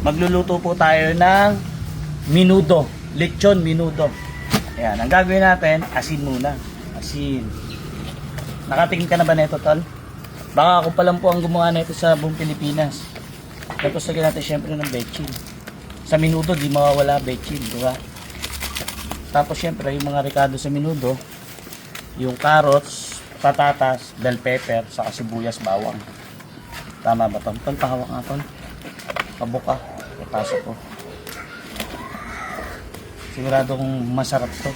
Magluluto po tayo ng minudo. Lechon minudo. Ayan, ang gagawin natin, asin muna. Asin. Nakatingin ka na ba nito, tol? Baka ako pa lang po ang gumawa nito sa buong Pilipinas. Tapos lagyan natin syempre ng bechin. Sa minudo, di mawawala bechin, di ba? Tapos syempre, yung mga ricado sa minudo, yung carrots, patatas, bell pepper, saka sibuyas, bawang. Tama ba, tol? Tol, pahawak nga, tol. Pabuka. Ipasok ko. Sigurado kong masarap to.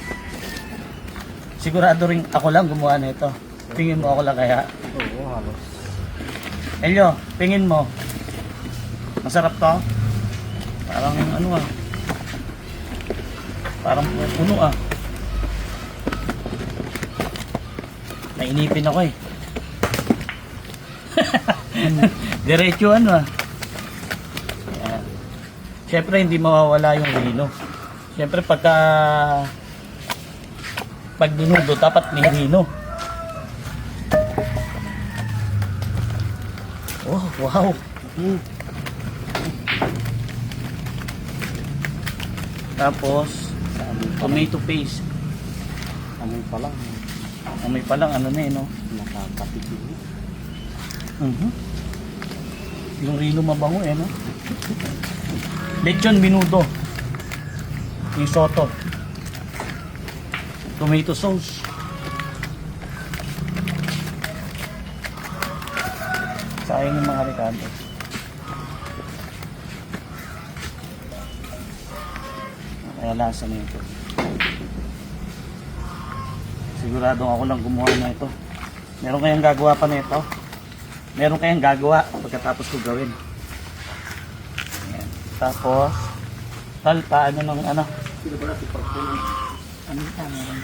Sigurado rin ako lang gumawa nito. Tingin mo ako lang kaya? Oo, halos. Elio, tingin mo. Masarap to? Parang ano ah. Parang puno ah. Nainipin ako eh. Diretso ano ah. Ayan. Siyempre hindi mawawala yung rino. Siyempre pag minudo dapat may rino. Oh, wow. Tapos tomato paste. Amoy pa lang. Amoy pa lang ano na eh no. Nakakapigil. Yung rino mabango eh no. Lechon minudo. Yung soto. Tomato sauce. Sayang yung mga ricado. Kaya lasa na ito. Sigurado ako lang gumawa na ito. Meron kayang gagawa pa na ito? Meron kayang gagawa pagkatapos ko gawin. Ayan. Tapos, paano ng ano? Paminta meron.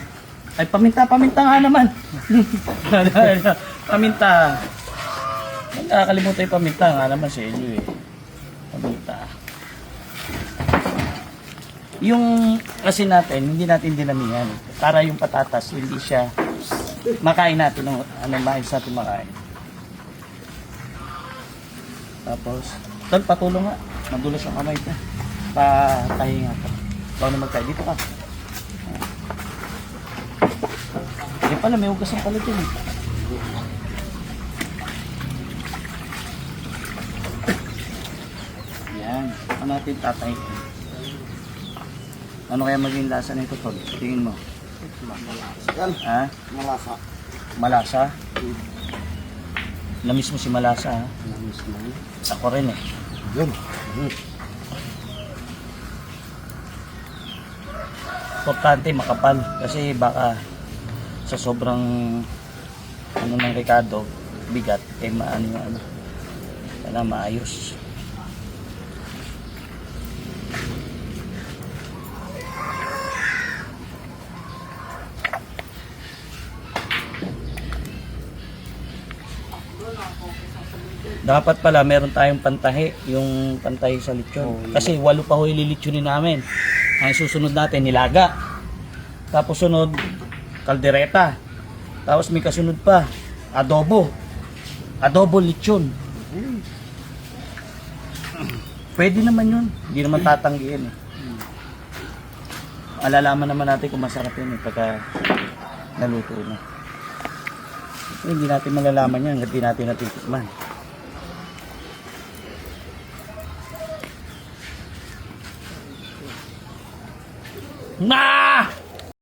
Ay, paminta nga naman. Paminta. Nakakalimutan yung paminta nga naman sa inyo eh. Paminta. Yung asin natin, hindi natin dinamihan. Para yung patatas, hindi siya makain natin. Mais natin makain. Tapos, tol, patulong nga. Madulas yung kamay ito. Patahin nga ito. Bago na magkain. Dito ka. Yan pala, may hugas ang pala dyan eh. Yan. Ano natin tatayin? Ano kaya maging lasa nito, tol? Tingin mo. Malasa yan. Ha? Malasa. Malasa? Namis mo si Malasa, ha? Namis mo yun. Ako rin eh. Yun. Importante makapal kasi baka sa sobrang ano ng ricado bigat eh maano yung ano wala maayos. Dapat pala meron tayong pantahi, yung pantahi sa lechon. Kasi 8 pa ho ililitsunin namin. Ang susunod natin, nilaga. Tapos sunod, kaldereta. Tapos may kasunod pa, adobo. Adobo lechon. Pwede naman yun. Hindi naman tatanggiin eh. Alalaman naman natin kung masarap yun eh, pagka naluto na. Hindi natin malalaman yan, hindi natin natitikman. Na!